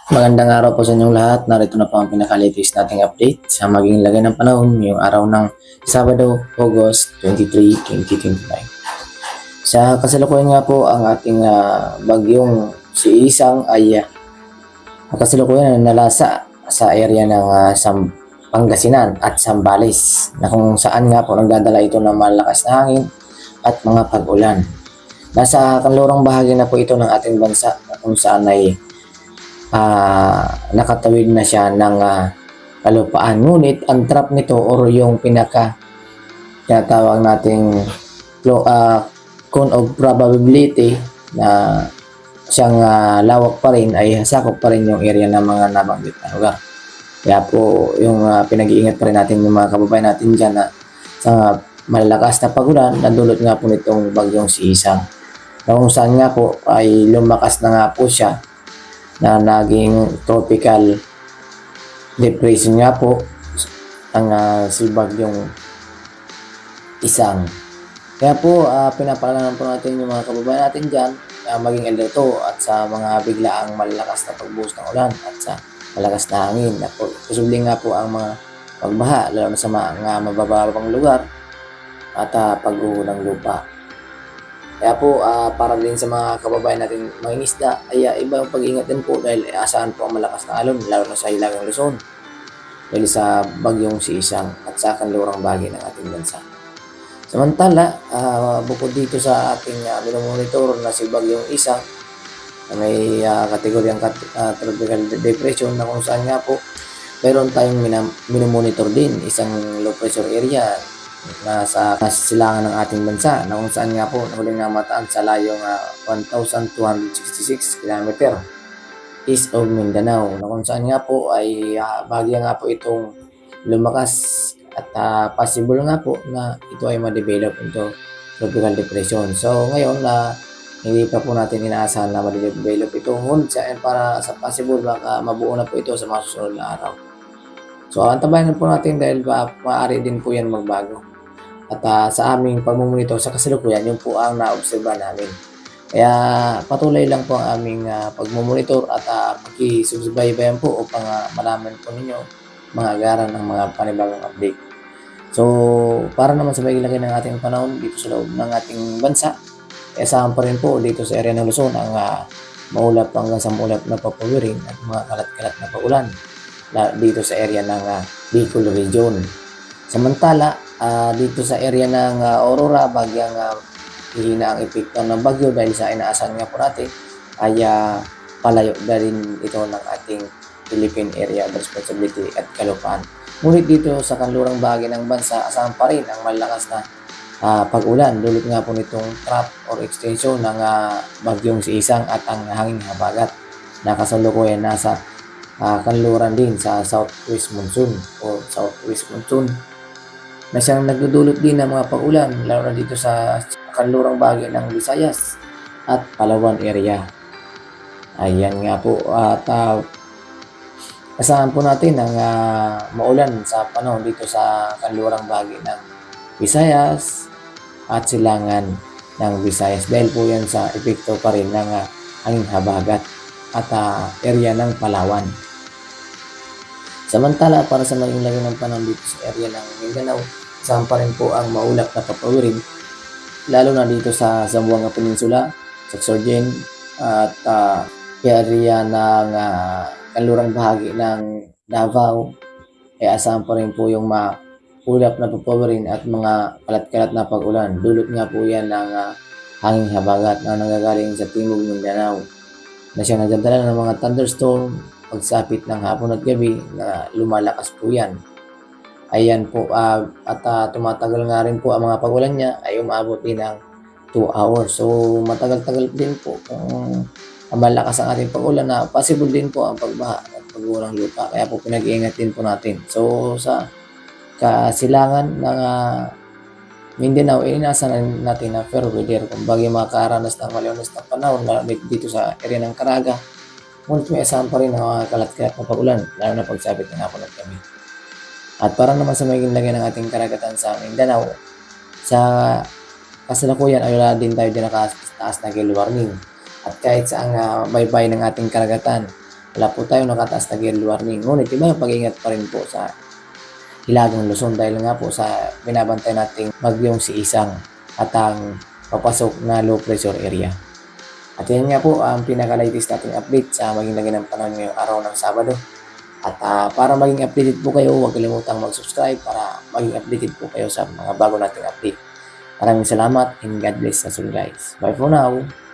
Magandang araw po sa inyong lahat. Narito na po ang pinaka-latest nating update sa magiging lagay ng panahon ngayong araw ng Sabado, August 23, 2025. Sa kasalukuyan nga po ang ating bagyong si Isang ay kasalukuyan na nalasa sa area ng Pangasinan at Zambales na kung saan nga po nagdadala ito ng malakas na hangin at mga pag-ulan. Nasa kanlurang bahagi na po ito ng ating bansa kung saan ay nakatawid na siya ng kalupaan. Ngunit ang trap nito or yung pinaka tinatawag nating cone of probability na siyang lawak pa rin ay sakop pa rin yung area ng mga nabanggit na lugar. Kaya po yung pinag-iingat pa rin natin yung mga kababayan natin dyan na sa malalakas na pagulan na dulot nga po nitong bagyong si Isang. Na kung saan nga po ay lumakas na nga po siya na naging tropical depression nga po ang si bagyong Isang. Kaya po pinapaalala po natin yung mga kababayan natin dyan na maging alerto at sa mga biglaang malalakas na pagbuhos ng ulan at sa malakas na hangin na po, posibleng nga po ang mga pagbaha lalo na sa mga mabababang lugar at pagguho ng lupa. Kaya po para din sa mga kababayan natin mangingisda ay iba yung pag-ingat din po dahil asahan po ang malakas na alon lalo na sa Hilagang Luzon dahil sa bagyong si Isang at sa kanlurang bahagi ng ating bansa. Samantala, bukod dito sa ating minomonitor na si bagyong Isang na may kategoryang tropical depression na kung saan nga po mayroon tayong minomonitor din isang low pressure area na sa silangan ng ating bansa na kung saan nga po nahuling namataan sa layong 1,266 km east of Mindanao na kung saan nga po ay bahagya nga po itong lumakas at possible nga po na ito ay ma-develop into tropical depression. So ngayon hindi pa po natin inaasahan na ma-develop ito ngunit para sa possible baka mabuo na po ito sa mga susunod na araw. So antabayan po natin dahil maaari din po yan magbago. At sa aming pagmumonitor sa kasalukuyan, yun po ang naobserba namin. Kaya patuloy lang po ang aming pagmumonitor at pakisubaybayan po upang malaman po ninyo mga agaran ng mga panibagong update. So para naman sa maigilagay ng ating panahon dito sa loob ng ating bansa, asahan pa rin po dito sa area ng Luzon ang maulap hanggang sa maulap na papawirin at mga kalat-kalat na paulan dito sa area ng Bicol Region. Samantala, dito sa area ng Aurora, bagyang hihina ang epekto ng bagyo dahil sa inaasahan nga po natin ay palayo na rin ito ng ating Philippine Area of Responsibility at Kalupaan. Ngunit dito sa kanlurang bahagi ng bansa, asahan pa rin ang malakas na pag-ulan. Dulot nga po nitong trap or extension ng bagyong si Isang at ang hanging habagat na kasalukuyan nasa kanluran din sa southwest monsoon o southwest monsoon na siyang nagdudulot din ng mga pag-ulan lalo na dito sa kanlurang bahagi ng Visayas at Palawan area. Ayan nga po at asahan po natin ang maulan sa panahon dito sa kanlurang bahagi ng Visayas at silangan ng Visayas dahil po yan sa epekto pa rin ng hanging habagat at area ng Palawan. Samantala, para sa maging lagay ng panahon dito sa area ng Mindanao, saan pa rin po ang maulap na papawirin, lalo na dito sa Zamboanga Peninsula, sa Sorgen, at area ng kanlurang bahagi ng Davao, ay asahan pa rin po yung maulap na papawirin at mga kalat-kalat na pag-ulan. Dulot nga po yan ng hanging habagat na nanggagaling sa Timog Mindanao na siya nagdadala ng mga thunderstorm pagsapit ng hapon at gabi na lumalakas po yan. Ayan po at tumatagal nga rin po ang mga pagulan niya ay umabot din ng 2 hours. So matagal-tagal din po kung malakas ang ating pagulan na possible din po ang pagbaha at pagguho ng lupa. Kaya po pinag-iingat din po natin. So sa kasilangan ng Mindanao, inaasahan natin na fair weather kung bagay makakaranas ng maliwanag na panahon dito sa area ng Caraga. Ngunit may asahan pa rin ang mga kalat-kalat na pag-ulan, lalo na pagsapit ng hapon at gabi. At para naman sa magiging lagay ng ating karagatan sa Mindanao, sa kasalukuyan ay wala din tayo din nakataas na gale warning. At kahit sa baybay ng ating karagatan wala po tayong nakataas na gale warning. Ngunit iba yung pag-ingat pa rin po sa Hilagang Luzon dahil nga po sa binabantay nating bagyong si Isang at ang papasok na low pressure area. At yan nga po ang pinaka-latest nating update sa maging lagi ng panahon ngayong araw ng Sabado. At para maging updated po kayo, huwag kalimutang mag-subscribe para maging updated po kayo sa mga bago nating update. Maraming salamat and God bless us all guys. Bye for now!